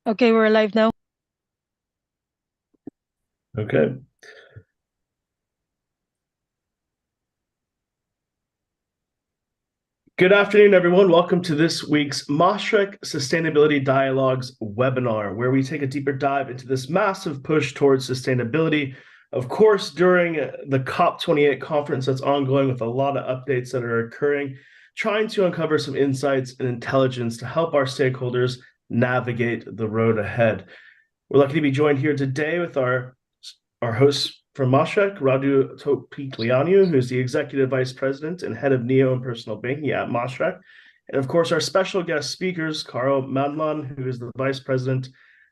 Okay, we're live now. Okay. Good afternoon, everyone. Welcome to this week's Mashreq Sustainability Dialogues webinar, where we take a deeper dive into this massive push towards sustainability. Of course, during the COP28 conference that's ongoing with a lot of updates that are occurring, trying to uncover some insights and intelligence to help our stakeholders navigate the road ahead. We're lucky to be joined here today with our host from Mashreq, Radu Topiklianu, who's the Executive Vice President and Head of Neo and Personal Banking at Mashreq. And of course, our special guest speakers, Carl Madman, who is the Vice President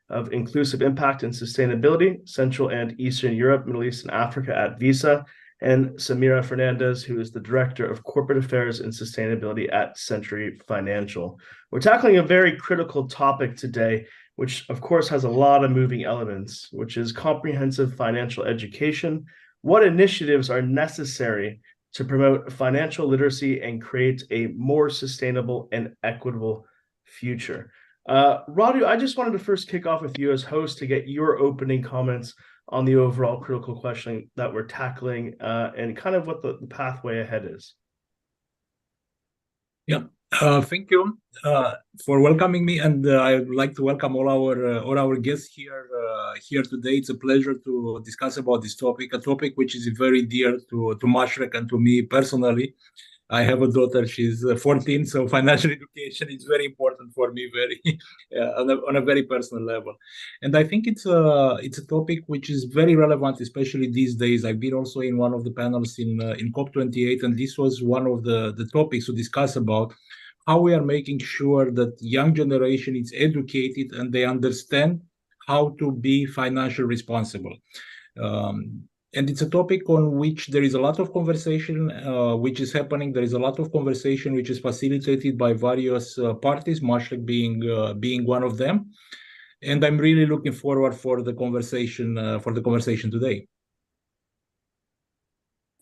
of Inclusive Impact and Sustainability, Central and Eastern Europe, Middle East, and Africa at Visa, and Samira Fernandez, who is the Director of Corporate Affairs and Sustainability at Century Financial. We're tackling a very critical topic today, which of course has a lot of moving elements, which is comprehensive financial education. What initiatives are necessary to promote financial literacy and create a more sustainable and equitable future? Radu, I just wanted to first kick off with you as host to get your opening comments on the overall critical question that we're tackling and kind of what the pathway ahead is. Yeah, thank you for welcoming me, and I would like to welcome all our guests here today. It's a pleasure to discuss about this topic, a topic which is very dear to Mashreq and to me personally. I have a daughter; she's 14, so financial education is very important for me, very on a very personal level. And I think it's a topic which is very relevant, especially these days. I've been also in one of the panels in COP28, and this was one of the topics to discuss about how we are making sure that young generation is educated and they understand how to be financially responsible. And it's a topic on which there is a lot of conversation which is happening. There is a lot of conversation which is facilitated by various parties, Mashreq being one of them. And I'm really looking forward for the conversation today.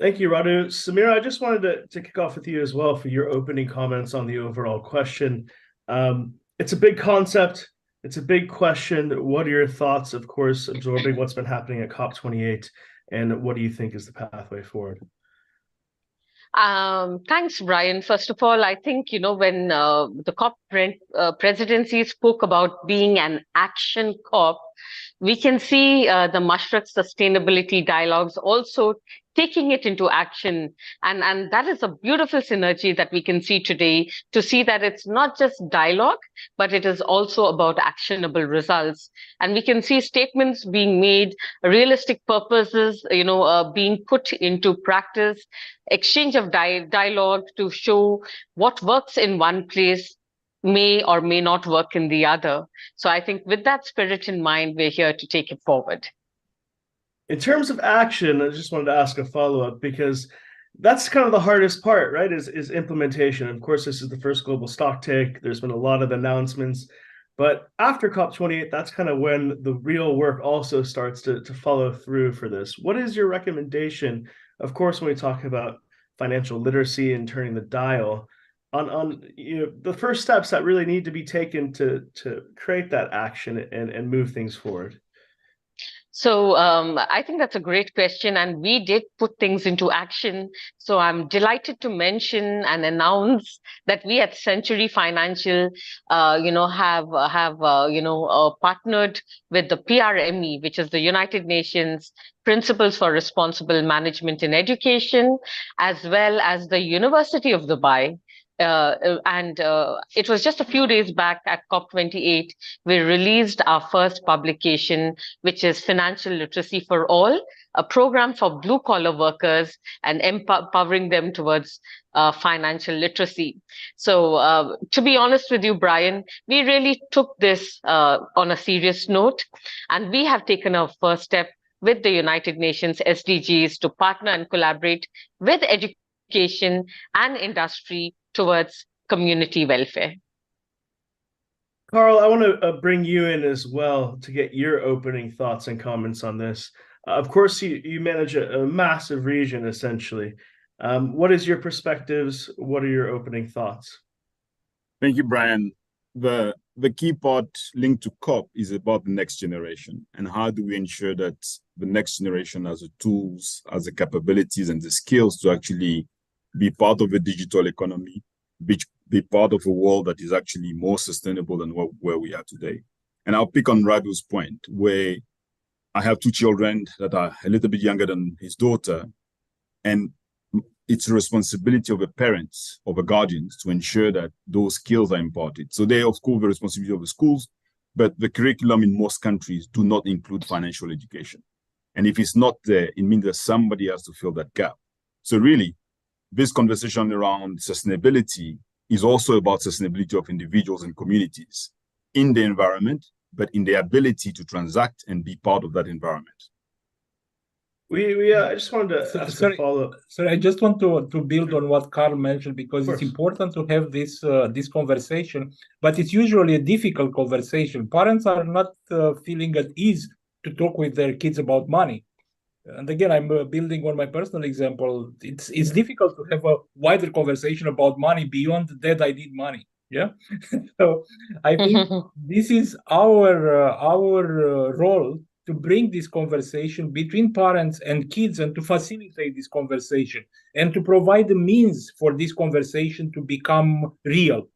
Thank you, Radu. Samira, I just wanted to kick off with you as well for your opening comments on the overall question. It's a big concept. It's a big question. What are your thoughts, of course, absorbing what's been happening at COP28? And what do you think is the pathway forward? Thanks, Brian. First of all, I think, when the COP presidency spoke about being an action COP, we can see the Mashreq sustainability dialogues also taking it into action. And that is a beautiful synergy that we can see today, to see that it's not just dialogue, but it is also about actionable results. And we can see statements being made, realistic purposes, being put into practice, exchange of dialogue to show what works in one place may or may not work in the other. So I think with that spirit in mind, we're here to take it forward. In terms of action, I just wanted to ask a follow-up because that's kind of the hardest part, right? Is implementation. Of course, this is the first global stock take. There's been a lot of announcements, but after COP28, that's kind of when the real work also starts to follow through for this. What is your recommendation? Of course, when we talk about financial literacy and turning the dial, on the first steps that really need to be taken to create that action and move things forward. So I think that's a great question, and we did put things into action. So I'm delighted to mention and announce that we at Century Financial, have partnered with the PRME, which is the United Nations Principles for Responsible Management in Education, as well as the University of Dubai. And it was just a few days back at COP28, we released our first publication, which is Financial Literacy for All, a program for blue collar workers and empowering them towards financial literacy. So to be honest with you, Brian, we really took this on a serious note, and we have taken our first step with the United Nations SDGs to partner and collaborate with education and industry towards community welfare. Carl, I want to bring you in as well to get your opening thoughts and comments on this. Of course, you manage a massive region, essentially. What is your perspectives? What are your opening thoughts? Thank you, Brian. The the key part linked to COP is about the next generation, and how do we ensure that the next generation has the tools, has the capabilities and the skills to actually be part of a digital economy, be part of a world that is actually more sustainable than where we are today. And I'll pick on Radu's point, where I have two children that are a little bit younger than his daughter, and it's a responsibility of the parents, of the guardians, to ensure that those skills are imparted. So they, of course, the responsibility of the schools, but the curriculum in most countries do not include financial education. And if it's not there, it means that somebody has to fill that gap. So really, this conversation around sustainability is also about sustainability of individuals and communities in the environment, but in the ability to transact and be part of that environment. I just wanted to ask a follow-up. Sorry, I just want to build on what Carl mentioned, because it's important to have this conversation, but it's usually a difficult conversation. Parents are not feeling at ease to talk with their kids about money. And again, I'm building on my personal example. It's difficult to have a wider conversation about money beyond that I need money. Yeah. So I think this is our role, to bring this conversation between parents and kids, and to facilitate this conversation, and to provide the means for this conversation to become real.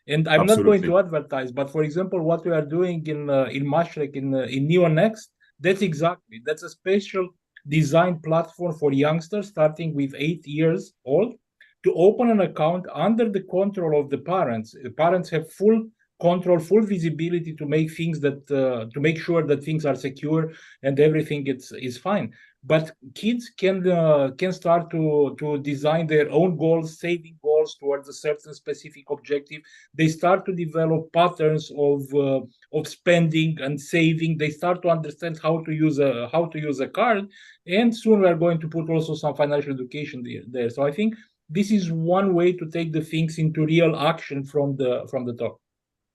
And I'm not going to advertise, but for example, what we are doing in Mashreq, in NeoNext, that's a special design platform for youngsters starting with 8 years old, to open an account under the control of the parents. The parents have full control, full visibility to make things to make sure that things are secure and everything is fine. But kids can start to design their own goals, saving goals towards a certain specific objective. They start to develop patterns of spending and saving. They start to understand how to use a card, and soon we are going to put also some financial education there. So I think this is one way to take the things into real action from the top.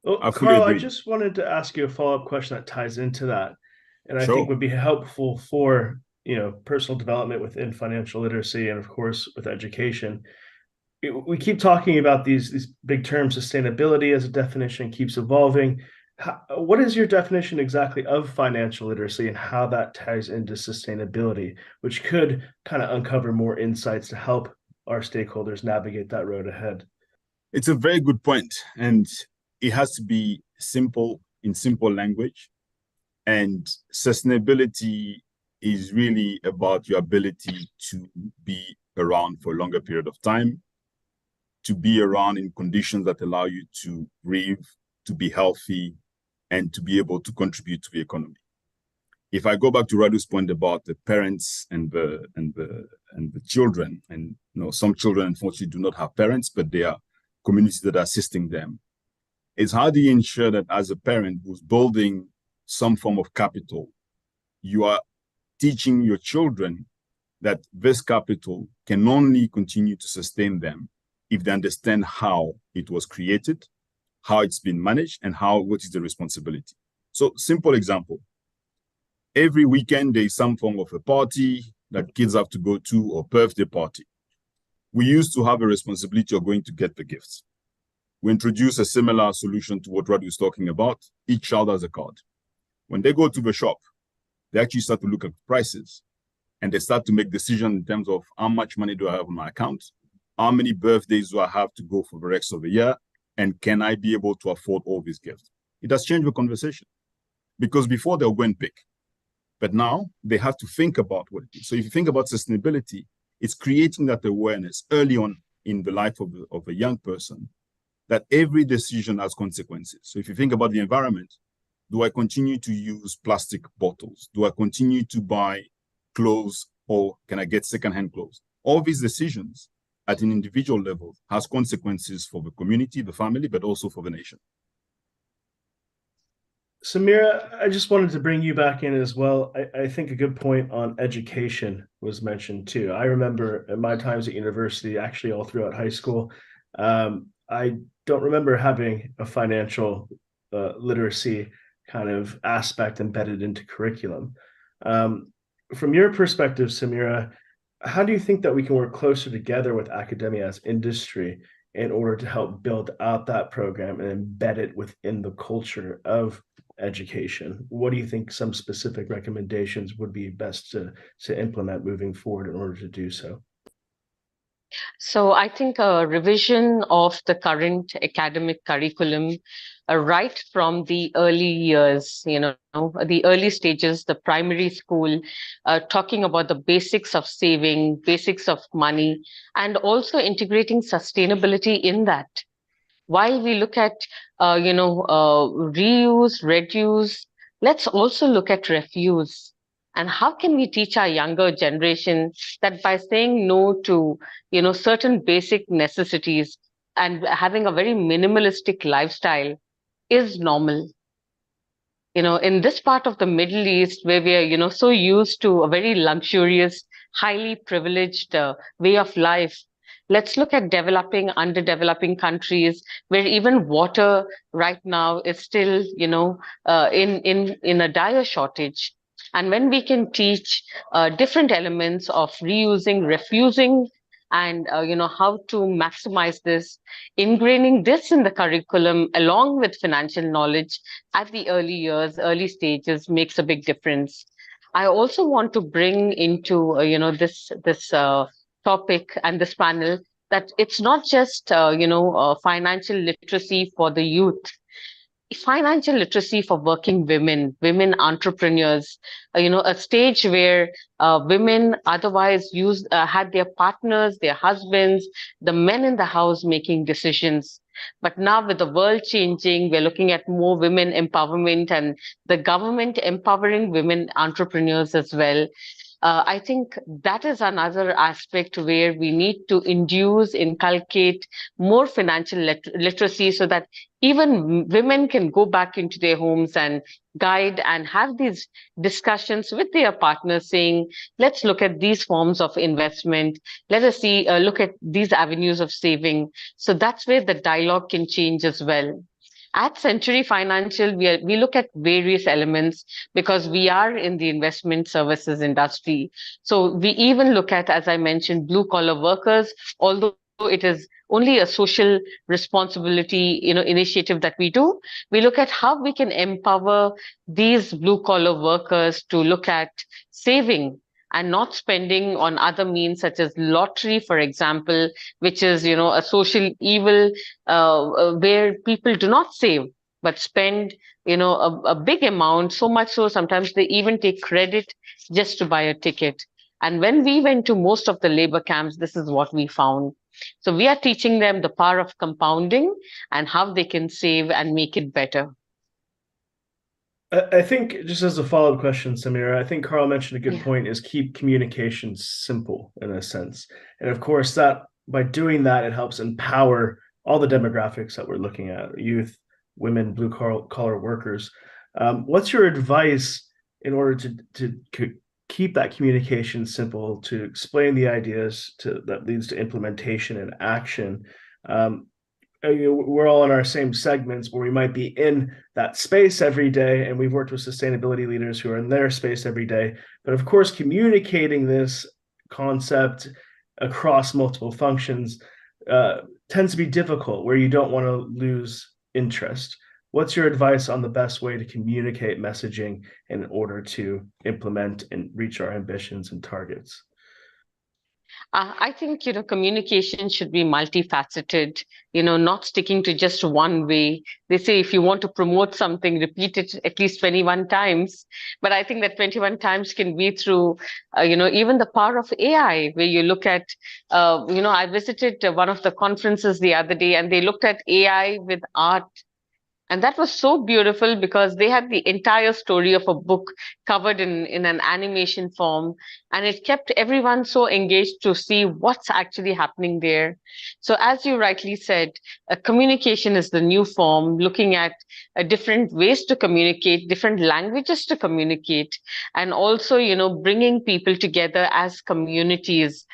Well, Carl, I just wanted to ask you a follow-up question that ties into that, and I think would be helpful for personal development within financial literacy, and of course with education. We keep talking about these big terms. Sustainability as a definition keeps evolving. What is your definition exactly of financial literacy, and how that ties into sustainability, which could kind of uncover more insights to help our stakeholders navigate that road ahead? It's a very good point, and it has to be simple, in simple language. And sustainability is really about your ability to be around for a longer period of time, to be around in conditions that allow you to breathe, to be healthy, and to be able to contribute to the economy. If I go back to Radu's point about the parents and the children, and some children unfortunately do not have parents, but they are communities that are assisting them. It's how do you ensure that as a parent who's building some form of capital, you are teaching your children that this capital can only continue to sustain them if they understand how it was created, how it's been managed, and what is the responsibility. So, simple example. Every weekend, there is some form of a party that kids have to go to, or birthday party. We used to have a responsibility of going to get the gifts. We introduce a similar solution to what Radu is talking about. Each child has a card. When they go to the shop, they actually start to look at prices, and they start to make decisions in terms of how much money do I have on my account, how many birthdays do I have to go for the rest of the year, and can I be able to afford all these gifts? It has changed the conversation, because before they'll go and pick, but now they have to think about what it is. So if you think about sustainability, it's creating that awareness early on in the life of a young person, that every decision has consequences. So if you think about the environment, do I continue to use plastic bottles? Do I continue to buy clothes, or can I get secondhand clothes? All these decisions at an individual level has consequences for the community, the family, but also for the nation. Samira, I just wanted to bring you back in as well. I think a good point on education was mentioned too. I remember in my times at university, actually all throughout high school, I don't remember having a financial literacy kind of aspect embedded into curriculum. From your perspective, Samira, how do you think that we can work closer together with academia as industry in order to help build out that program and embed it within the culture of education? What do you think some specific recommendations would be best to implement moving forward in order to do so? So I think a revision of the current academic curriculum, right from the early years, the early stages, the primary school, talking about the basics of saving, basics of money, and also integrating sustainability in that. While we look at, reuse, reduce, let's also look at refuse. And how can we teach our younger generation that by saying no to, certain basic necessities and having a very minimalistic lifestyle is normal? In this part of the Middle East, where we are, so used to a very luxurious, highly privileged way of life, let's look at developing, underdeveloping countries where even water right now is still, in a dire shortage. And when we can teach different elements of reusing, refusing, and how to maximize this, ingraining this in the curriculum along with financial knowledge at the early years, early stages makes a big difference. I also want to bring into this topic and this panel that it's not just financial literacy for the youth. Financial literacy for working women, women entrepreneurs, a stage where women otherwise had their partners, their husbands, the men in the house making decisions. But now with the world changing, we're looking at more women empowerment and the government empowering women entrepreneurs as well. I think that is another aspect where we need to inculcate more financial literacy so that even women can go back into their homes and guide and have these discussions with their partners saying, let's look at these forms of investment. Let us look at these avenues of saving. So that's where the dialogue can change as well. At Century Financial, we look at various elements because we are in the investment services industry. So we even look at, as I mentioned, blue collar workers, although it is only a social responsibility, initiative that we do. We look at how we can empower these blue collar workers to look at saving and not spending on other means such as lottery, for example, which is, a social evil where people do not save but spend, a big amount, so much so sometimes they even take credit just to buy a ticket. And when we went to most of the labor camps, this is what we found. So we are teaching them the power of compounding and how they can save and make it better. I think just as a follow-up question, Samira, I think Carl mentioned a good point is keep communication simple in a sense. And of course, that by doing that, it helps empower all the demographics that we're looking at, youth, women, blue collar workers. What's your advice in order to keep that communication simple, to explain the ideas that leads to implementation and action? We're all in our same segments where we might be in that space every day, and we've worked with sustainability leaders who are in their space every day. But of course, communicating this concept across multiple functions tends to be difficult, where you don't want to lose interest. What's your advice on the best way to communicate messaging in order to implement and reach our ambitions and targets? I think, communication should be multifaceted, not sticking to just one way. They say if you want to promote something, repeat it at least 21 times. But I think that 21 times can be through, even the power of AI, where you look at, I visited one of the conferences the other day and they looked at AI with art. And that was so beautiful because they had the entire story of a book covered in an animation form. And it kept everyone so engaged to see what's actually happening there. So as you rightly said, communication is the new form, looking at different ways to communicate, different languages to communicate, and also, bringing people together as communities.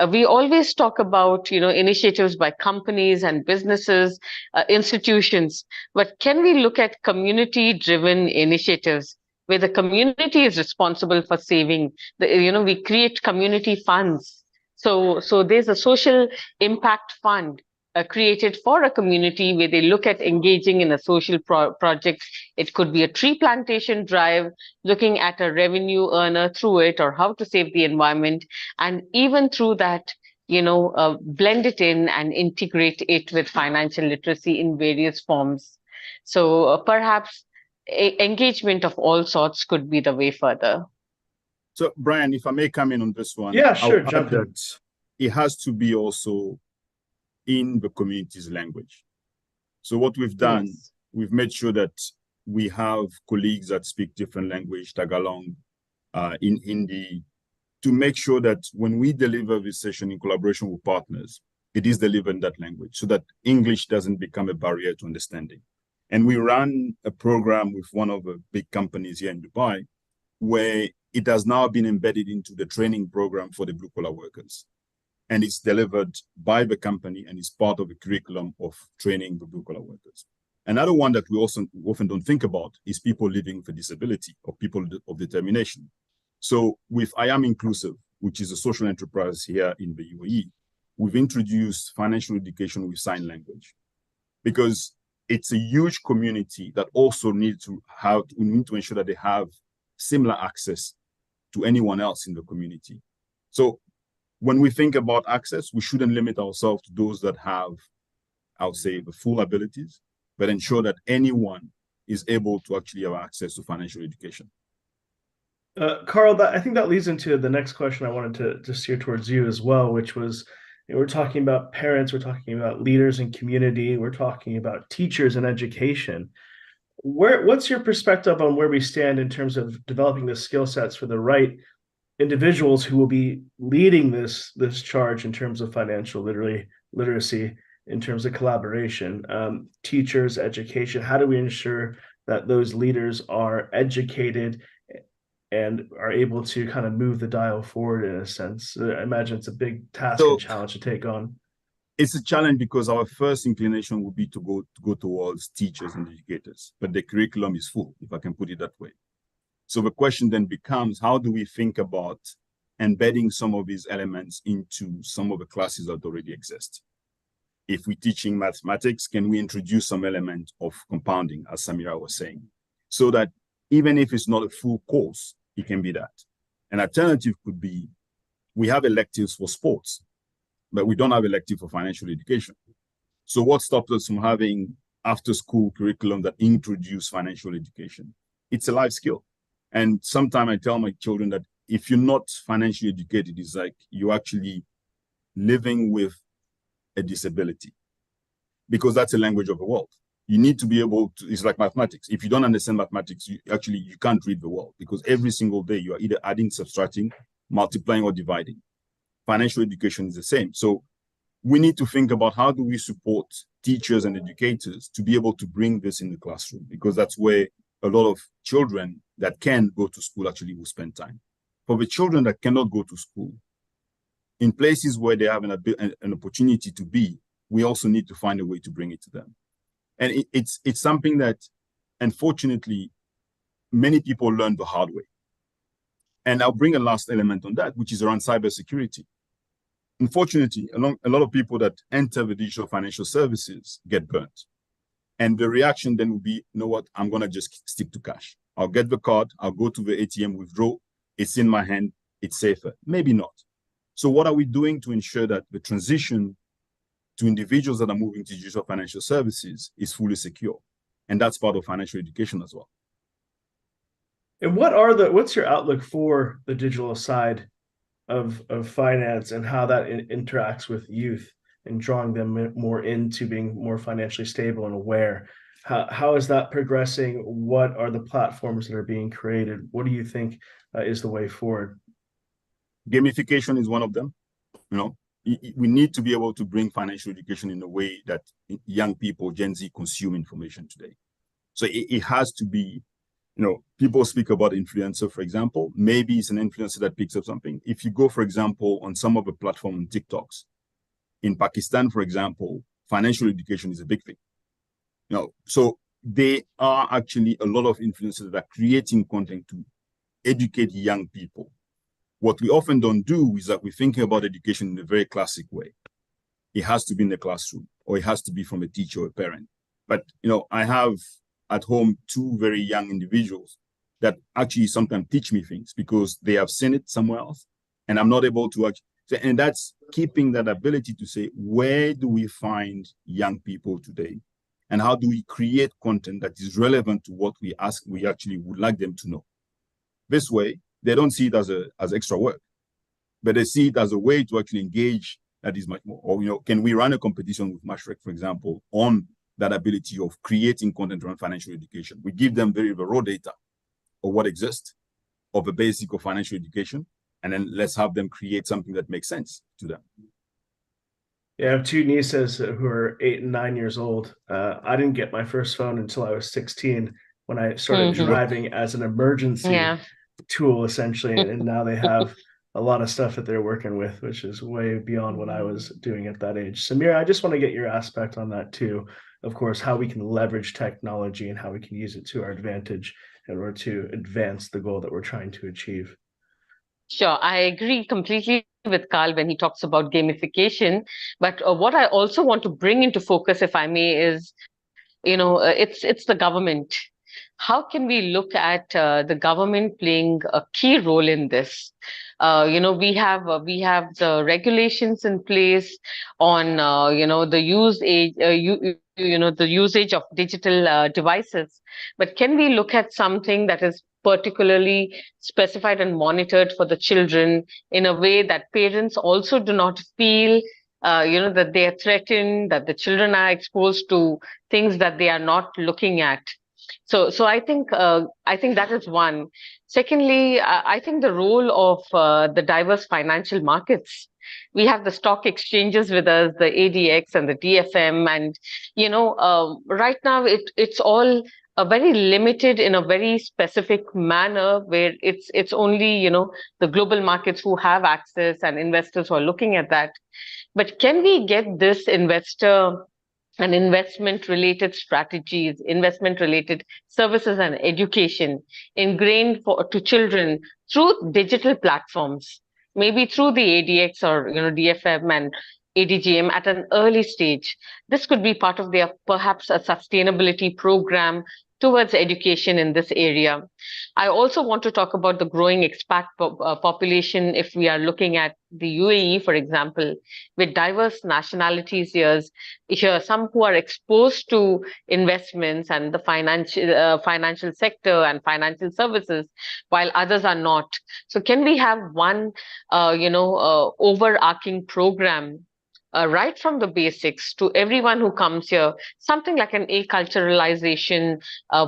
We always talk about, initiatives by companies and businesses, institutions, but can we look at community-driven initiatives where the community is responsible for saving? We create community funds. So there's a social impact fund created for a community where they look at engaging in a social project. It could be a tree plantation drive, looking at a revenue earner through it, or how to save the environment. And even through that, blend it in and integrate it with financial literacy in various forms. So perhaps engagement of all sorts could be the way further. So, Brian, if I may come in on this one, yeah, sure, I'll jump add in. that it has to be also in the community's language. So what we've done, Yes. we've made sure that we have colleagues that speak different language, Tagalog, in Hindi, to make sure that when we deliver this session in collaboration with partners, it is delivered in that language so that English doesn't become a barrier to understanding. And we run a program with one of the big companies here in Dubai, where it has now been embedded into the training program for the blue-collar workers. And it's delivered by the company and is part of the curriculum of training the blue-collar workers. Another one that we also often don't think about is people living with a disability or people of determination. So with I Am Inclusive, which is a social enterprise here in the UAE, we've introduced financial education with sign language because it's a huge community that also needs to have, we need to ensure that they have similar access to anyone else in the community. So when we think about access, we shouldn't limit ourselves to those that have, I would say, the full abilities, but ensure that anyone is able to actually have access to financial education. Carl, I think that leads into the next question I wanted to steer towards you as well, which was, we're talking about parents, we're talking about leaders in community, we're talking about teachers and education. What's your perspective on where we stand in terms of developing the skill sets for the right individuals who will be leading this charge in terms of financial literacy, in terms of collaboration, teachers, education? How do we ensure that those leaders are educated and are able to kind of move the dial forward in a sense? I imagine it's a big task and challenge to take on. It's a challenge because our first inclination would be to go towards teachers and educators, but the curriculum is full, if I can put it that way. So the question then becomes, how do we think about embedding some of these elements into some of the classes that already exist? If we're teaching mathematics, can we introduce some element of compounding, as Samira was saying, so that even if it's not a full course, it can be that. An alternative could be, we have electives for sports, but we don't have elective for financial education. So what stops us from having after-school curriculum that introduce financial education? It's a life skill. And sometimes I tell my children that if you're not financially educated, it's like you're actually living with a disability, because that's a language of the world. You need to be able to, it's like mathematics. If you don't understand mathematics, you can't read the world, because every single day you are either adding, subtracting, multiplying, or dividing. Financial education is the same. So we need to think about how do we support teachers and educators to be able to bring this in the classroom, because that's where a lot of children that can go to school actually will spend time. For the children that cannot go to school, in places where they have an opportunity to be, we also need to find a way to bring it to them. And it's something that, unfortunately, many people learn the hard way. And I'll bring a last element on that, which is around cybersecurity. Unfortunately, a lot of people that enter the digital financial services get burnt. And the reaction then will be, you know what, I'm going to just stick to cash. I'll get the card, I'll go to the ATM, withdraw, it's in my hand, it's safer. Maybe not. So what are we doing to ensure that the transition to individuals that are moving to digital financial services is fully secure? And that's part of financial education as well. And what's your outlook for the digital side of finance and how that interacts with youth and drawing them more into being more financially stable and aware? How is that progressing? What are the platforms that are being created? What do you think is the way forward? Gamification is one of them. We need to be able to bring financial education in a way that young people, Gen Z, consume information today. So it has to be, people speak about influencer, for example. Maybe it's an influencer that picks up something. If you go, for example, on some of the platforms on TikToks, in Pakistan, for example, financial education is a big thing. So there are actually a lot of influencers that are creating content to educate young people. What we often don't do is that we're thinking about education in a very classic way. It has to be in the classroom. or it has to be from a teacher or a parent. But, I have at home 2 very young individuals that actually sometimes teach me things because they have seen it somewhere else, and I'm not able to actually. And that's keeping that ability to say, where do we find young people today? And how do we create content that is relevant to what we actually would like them to know? This way, they don't see it as extra work, but they see it as a way to actually engage that is much more. Or, can we run a competition with Mashreq, for example, on that ability of creating content around financial education? We give them very raw data of what exists, of a basic of financial education, and then let's have them create something that makes sense to them. Yeah, I have 2 nieces who are 8 and 9 years old. I didn't get my first phone until I was 16 when I started driving as an emergency tool, essentially. And now they have a lot of stuff that they're working with, which is way beyond what I was doing at that age. Samir, I just want to get your aspect on that too. Of course, how we can leverage technology and how we can use it to our advantage in order to advance the goal that we're trying to achieve. Sure, I agree completely with Carl when he talks about gamification. But what I also want to bring into focus, if I may, is it's the government. How can we look at the government playing a key role in this? We have the regulations in place on the the usage of digital devices. But can we look at something that is particularly specified and monitored for the children in a way that parents also do not feel that they are threatened, that the children are exposed to things that they are not looking at. So I think that is one. Secondly, I think the role of the diverse financial markets. We have the stock exchanges with us, the ADX and the DFM, and right now it's all very limited in a very specific manner, where it's only the global markets who have access and investors who are looking at that. But can we get this investor and investment related strategies, investment related services and education ingrained to children through digital platforms, maybe through the ADX or DFM and ADGM at an early stage? This could be part of their perhaps a sustainability program towards education in this area. I also want to talk about the growing expat population. If we are looking at the UAE, for example, with diverse nationalities here, some who are exposed to investments and the financial sector and financial services, while others are not. So can we have one, overarching program right from the basics to everyone who comes here, something like an acculturalization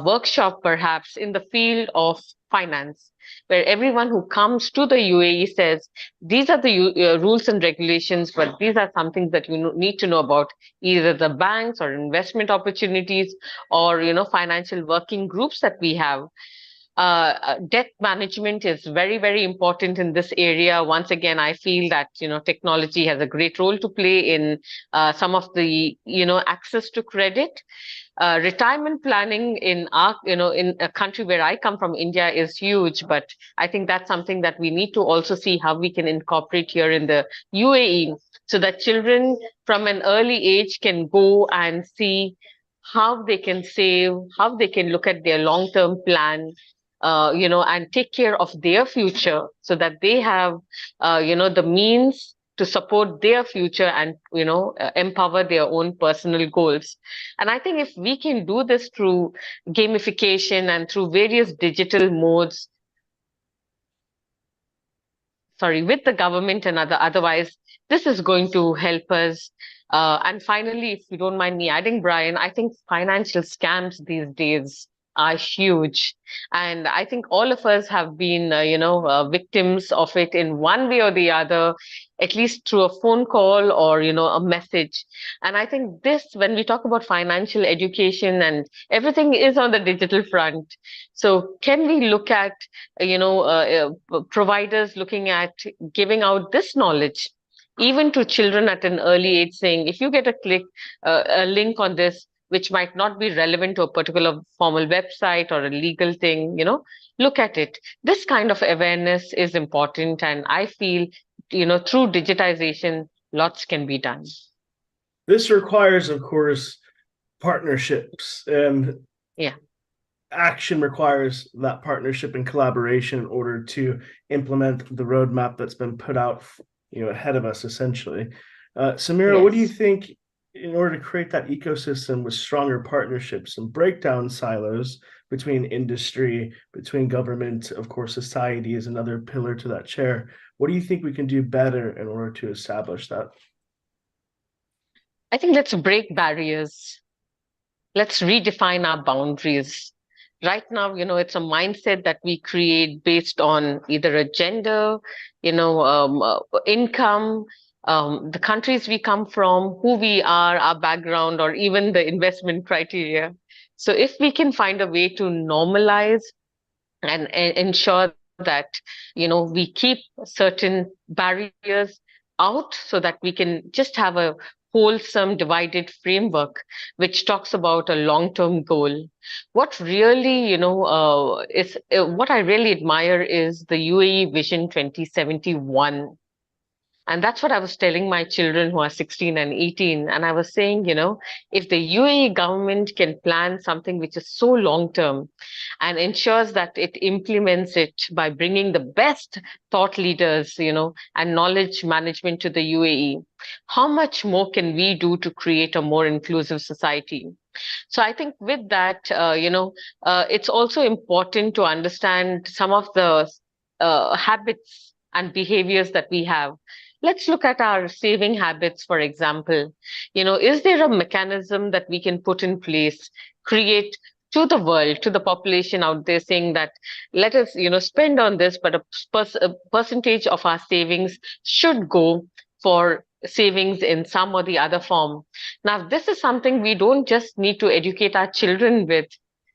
workshop, perhaps in the field of finance, where everyone who comes to the UAE says, these are the rules and regulations, but these are some things that you need to know about either the banks or investment opportunities or, financial working groups that we have. Debt management is very, very important in this area. Once again, I feel that technology has a great role to play in some of the access to credit. Retirement planning in our in a country where I come from, India, is huge, but I think that's something that we need to also see how we can incorporate here in the UAE, so that children from an early age can go and see how they can save, how they can look at their long-term plan, and take care of their future, so that they have, the means to support their future and, empower their own personal goals. And I think if we can do this through gamification and through various digital modes, with the government and otherwise, this is going to help us. And finally, if you don't mind me adding, Brian, I think financial scams these days are huge. And I think all of us have been, victims of it in one way or the other, at least through a phone call or, a message. And I think this, when we talk about financial education and everything is on the digital front. So can we look at, providers looking at giving out this knowledge, even to children at an early age, saying, if you get a link on this, which might not be relevant to a particular formal website or a legal thing, look at it. This kind of awareness is important. And I feel, through digitization, lots can be done. This requires, of course, partnerships, and action requires that partnership and collaboration in order to implement the roadmap that's been put out, ahead of us, essentially. Samira, what do you think, in order to create that ecosystem with stronger partnerships and break down silos between industry, between government, of course, society is another pillar to that chair. What do you think we can do better in order to establish that? I think let's break barriers. Let's redefine our boundaries. Right now, it's a mindset that we create based on either a gender, income, the countries we come from, who we are, our background, or even the investment criteria. So if we can find a way to normalize and ensure that, we keep certain barriers out so that we can just have a wholesome divided framework which talks about a long-term goal. What really, is what I really admire is the UAE Vision 2071. And that's what I was telling my children who are 16 and 18. And I was saying, if the UAE government can plan something which is so long term and ensures that it implements it by bringing the best thought leaders, and knowledge management to the UAE, how much more can we do to create a more inclusive society? So I think with that, it's also important to understand some of the habits and behaviors that we have. Let's look at our saving habits, for example. Is there a mechanism that we can put in place, create to the world, to the population out there, saying that let us, spend on this, but a percentage of our savings should go for savings in some or the other form. Now, this is something we don't just need to educate our children with.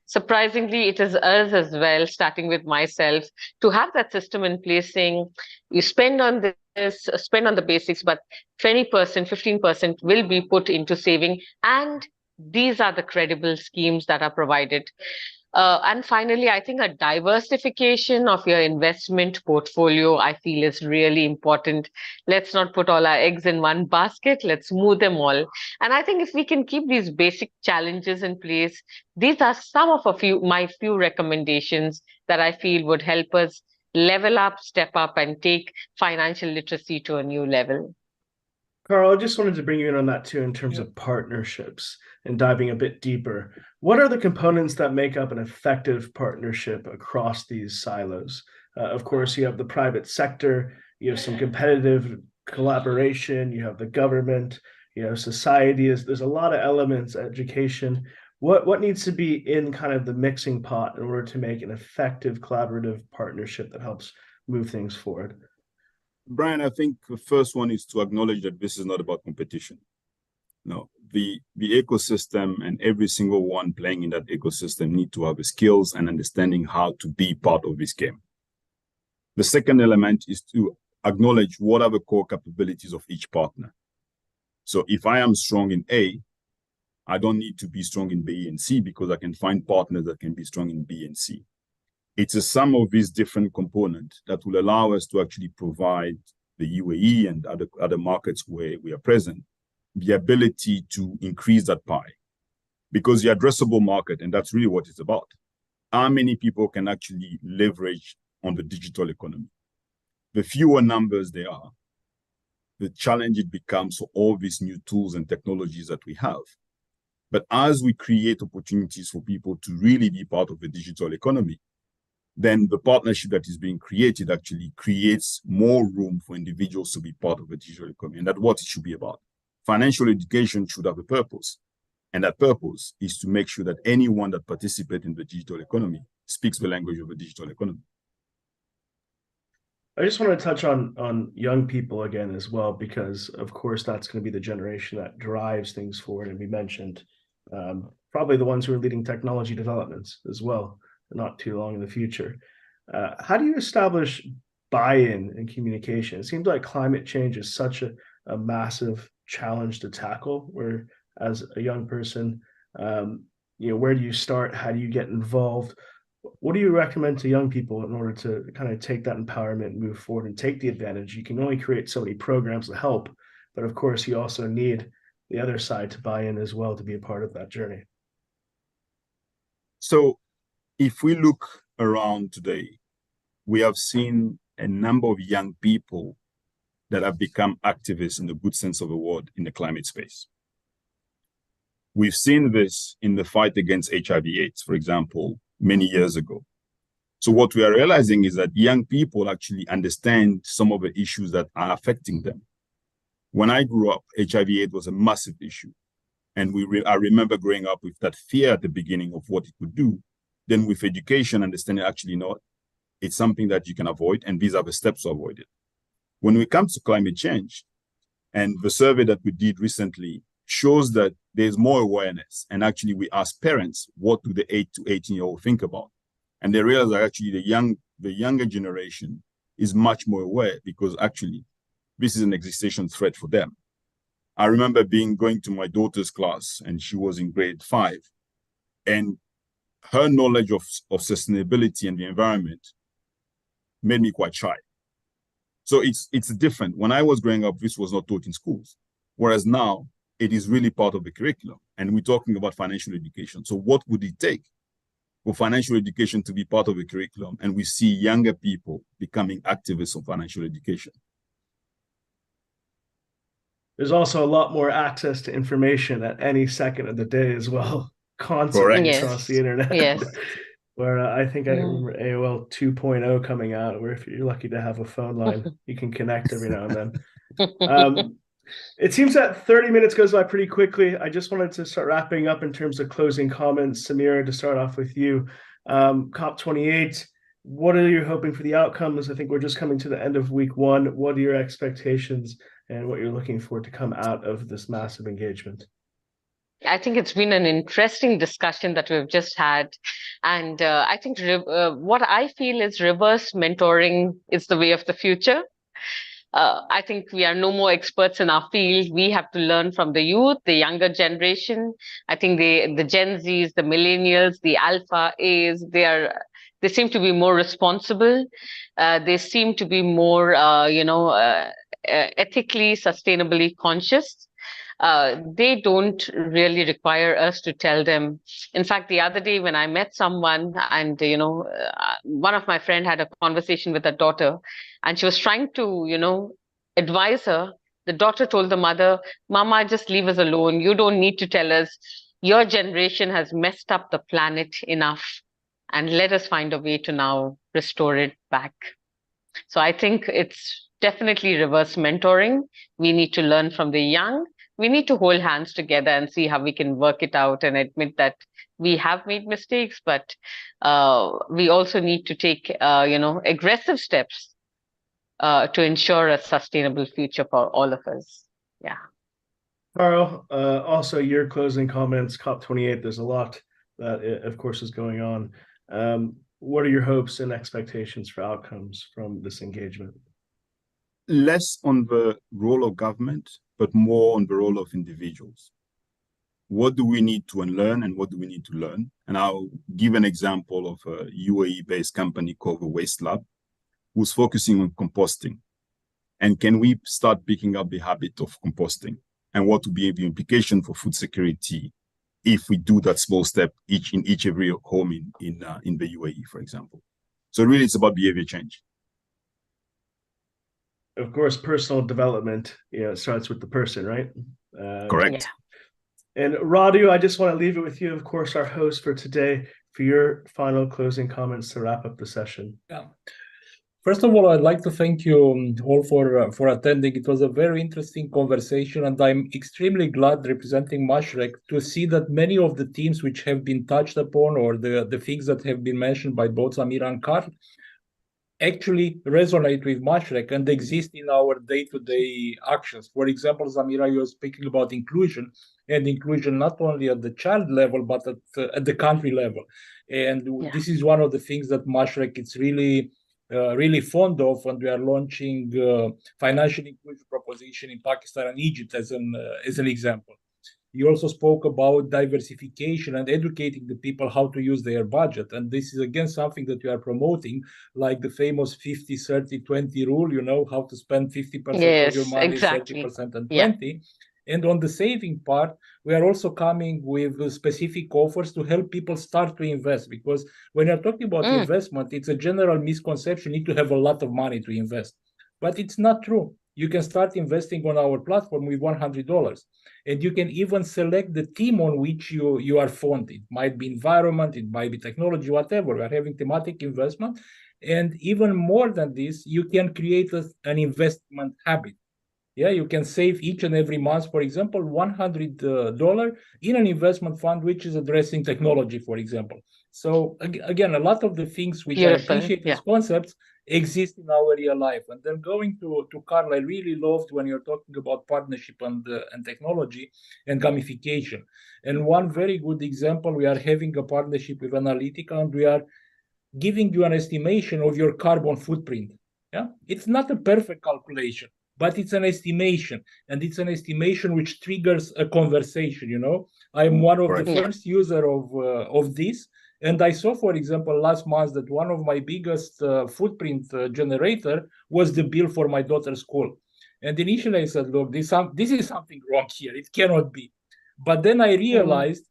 Surprisingly, it is us as well, starting with myself, to have that system in place saying you spend on this, spend on the basics, but 20%, 15% will be put into saving. And these are the credible schemes that are provided. And finally, I think a diversification of your investment portfolio, I feel, is really important. Let's not put all our eggs in one basket. Let's move them all. And I think if we can keep these basic challenges in place, these are some of my few recommendations that I feel would help us level up, step up, and take financial literacy to a new level. Carl, I just wanted to bring you in on that too, in terms of partnerships and diving a bit deeper. What are the components that make up an effective partnership across these silos? Of course, you have the private sector, you have some competitive collaboration, you have the government, society. There's a lot of elements, education. What needs to be in kind of the mixing pot in order to make an effective collaborative partnership that helps move things forward? Brian, I think the first one is to acknowledge that this is not about competition. No, the ecosystem and every single one playing in that ecosystem need to have the skills and understanding how to be part of this game. The second element is to acknowledge what are the core capabilities of each partner. So if I am strong in A, I don't need to be strong in B and C because I can find partners that can be strong in B and C. It's a sum of these different components that will allow us to actually provide the UAE and other markets where we are present the ability to increase that pie. Because the addressable market, and that's really what it's about, how many people can actually leverage on the digital economy? The fewer numbers there are, the challenge it becomes for all these new tools and technologies that we have. But as we create opportunities for people to really be part of the digital economy, then the partnership that is being created actually creates more room for individuals to be part of the digital economy. And that's what it should be about. Financial education should have a purpose. And that purpose is to make sure that anyone that participates in the digital economy speaks the language of the digital economy. I just want to touch on young people again as well, because of course that's going to be the generation that drives things forward. And we mentioned probably the ones who are leading technology developments as well, not too long in the future. How do you establish buy-in and communication? It seems like climate change is such a massive challenge to tackle, where as a young person, where do you start? How do you get involved? What do you recommend to young people in order to kind of take that empowerment and move forward and take the advantage? You can only create so many programs to help, but of course you also need the other side to buy in as well, to be a part of that journey? So if we look around today, we have seen a number of young people that have become activists in the good sense of the word in the climate space. We've seen this in the fight against HIV/AIDS, for example, many years ago. So what we are realizing is that young people actually understand some of the issues that are affecting them. When I grew up, HIV/AIDS was a massive issue. And I remember growing up with that fear at the beginning of what it could do. Then with education, understanding actually, it's something that you can avoid, and these are the steps to avoid it. When it comes to climate change, and the survey that we did recently shows that there's more awareness. And actually, we asked parents, what do the 8 to 18-year-old think about? And they realize that actually the younger generation is much more aware, because actually this is an existential threat for them. I remember going to my daughter's class, and she was in grade 5, and her knowledge of sustainability and the environment made me quite shy. So it's different. When I was growing up, this was not taught in schools, whereas now it is really part of the curriculum. And we're talking about financial education. So what would it take for financial education to be part of the curriculum? And we see younger people becoming activists on financial education. There's also a lot more access to information at any second of the day as well, constantly across the internet. Yes. Where I think I remember AOL 2.0 coming out, where if you're lucky to have a phone line, you can connect every now and then. It seems that 30 minutes goes by pretty quickly. I just wanted to start wrapping up in terms of closing comments. Samira, to start off with you. COP28, what are you hoping for the outcomes? I think we're just coming to the end of week 1. What are your expectations and what you're looking for to come out of this massive engagement? I think it's been an interesting discussion that we've just had. And I think what I feel is reverse mentoring is the way of the future. I think we are no more experts in our field. We have to learn from the youth, the younger generation. I think the Gen Zs, the millennials, the Alpha A's, they seem to be more responsible. They seem to be more, ethically, sustainably conscious. They don't really require us to tell them. In fact, the other day when I met someone, and one of my friend had a conversation with her daughter, and she was trying to advise her. The daughter told the mother, "Mama, just leave us alone. You don't need to tell us. Your generation has messed up the planet enough, and let us find a way to now restore it back." So I think it's definitely reverse mentoring. We need to learn from the young. We need to hold hands together and see how we can work it out and admit that we have made mistakes, but we also need to take aggressive steps to ensure a sustainable future for all of us. Yeah. Carl, also your closing comments. COP28, there's a lot that of course is going on. What are your hopes and expectations for outcomes from this engagement? Less on the role of government, but more on the role of individuals. What do we need to unlearn, and what do we need to learn? And I'll give an example of a UAE-based company called the Waste Lab, who's focusing on composting. And can we start picking up the habit of composting? And what would be the implication for food security if we do that small step in every home in the UAE, for example? So really, it's about behavior change. Of course, personal development, starts with the person, right? Correct. Yeah. And Radu, I just want to leave it with you, of course, our host for today, for your final closing comments to wrap up the session. Yeah. First of all, I'd like to thank you all for attending. It was a very interesting conversation, and I'm extremely glad, representing Mashreq, to see that many of the themes which have been touched upon, or the things that have been mentioned by both Samira and Carl, actually resonate with Mashreq and exist in our day-to-day actions. For example, Samira, you were speaking about inclusion, and inclusion not only at the child level, but at the country level. And this is one of the things that Mashreq is really fond of, and we are launching financial inclusion proposition in Pakistan and Egypt as an example. You also spoke about diversification and educating the people how to use their budget. And this is, again, something that you are promoting, like the famous 50-30-20 rule, how to spend 50% of your money, exactly. 30% and 20%. And on the saving part, we are also coming with specific offers to help people start to invest. Because when you're talking about investment, it's a general misconception. You need to have a lot of money to invest. But it's not true. You can start investing on our platform with $100. And you can even select the theme on which you are fond. It might be environment, it might be technology, whatever. We are having thematic investment. And even more than this, you can create an investment habit. Yeah, you can save each and every month, for example, $100 in an investment fund which is addressing technology, for example. So again, a lot of the things which I appreciate as concepts exist in our real life. And then going to Carl, I really loved when you're talking about partnership and technology and gamification. And one very good example, we are having a partnership with Analytica, and we are giving you an estimation of your carbon footprint. Yeah, it's not a perfect calculation, but it's an estimation, and it's an estimation which triggers a conversation. You know, I'm one of the first user of this, and I saw, for example, last month that one of my biggest footprint generator was the bill for my daughter's school. And initially I said, look, this is something wrong here. It cannot be. But then I realized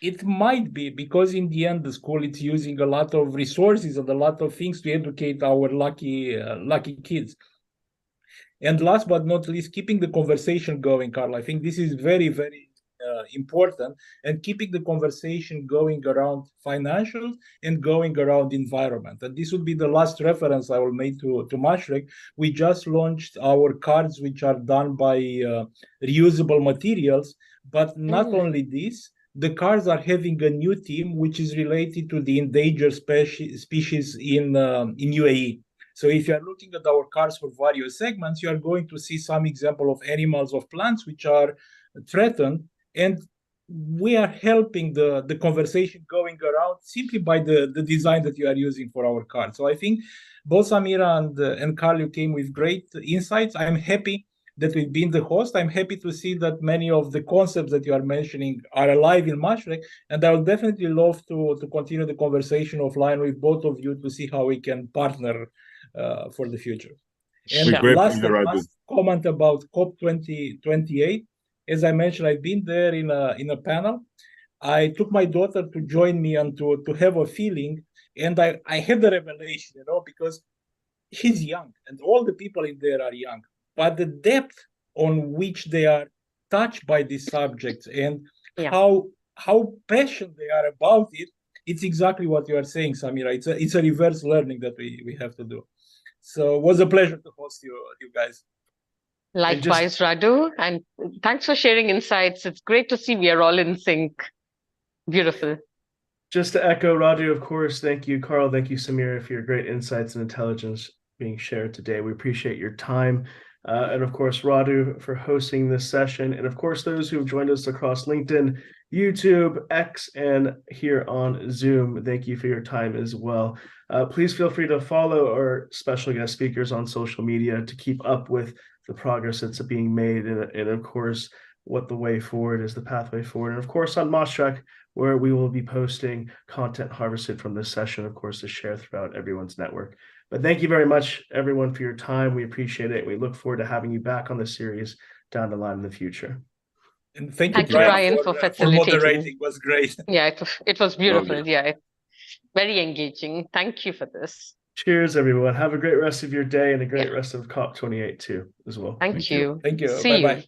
it might be, because in the end, the school is using a lot of resources and a lot of things to educate our lucky kids. And last but not least, keeping the conversation going, Carl. I think this is very, very important, and keeping the conversation going around financials and going around environment. And this would be the last reference I will make to Mashreq. We just launched our cards, which are done by reusable materials. But not only this, the cards are having a new theme, which is related to the endangered species in UAE. So if you are looking at our cards for various segments, you are going to see some example of animals, of plants which are threatened. And we are helping the conversation going around simply by the design that you are using for our card. So I think both Samira and Carl, you came with great insights. I'm happy that we've been the host. I'm happy to see that many of the concepts that you are mentioning are alive in Mashreq, and I would definitely love to continue the conversation offline with both of you to see how we can partner for the future. And last comment about COP 2028. As I mentioned, I've been there in a panel. I took my daughter to join me and to have a feeling, and I had the revelation, you know, because she's young and all the people in there are young, but the depth on which they are touched by these subjects and how passionate they are about it, it's exactly what you are saying, Samira. It's a reverse learning that we have to do. So it was a pleasure to host you guys. Likewise, Radu, and thanks for sharing insights. It's great to see we are all in sync. Beautiful. Just to echo Radu, of course, thank you, Carl. Thank you, Samira, for your great insights and intelligence being shared today. We appreciate your time. And of course, Radu, for hosting this session. And of course, those who have joined us across LinkedIn, YouTube, X, and here on Zoom, thank you for your time as well. Please feel free to follow our special guest speakers on social media to keep up with the progress that's being made. And of course, what the way forward is, the pathway forward. And of course, on Mashreq, where we will be posting content harvested from this session, of course, to share throughout everyone's network. But thank you very much, everyone, for your time. We appreciate it. We look forward to having you back on the series down the line in the future. And thank you, Brian, for moderating. It was great. Yeah, it was beautiful. Lovely. Yeah, very engaging. Thank you for this. Cheers, everyone. Have a great rest of your day and a great rest of COP28 too, as well. Thank you. Thank you. See Bye-bye.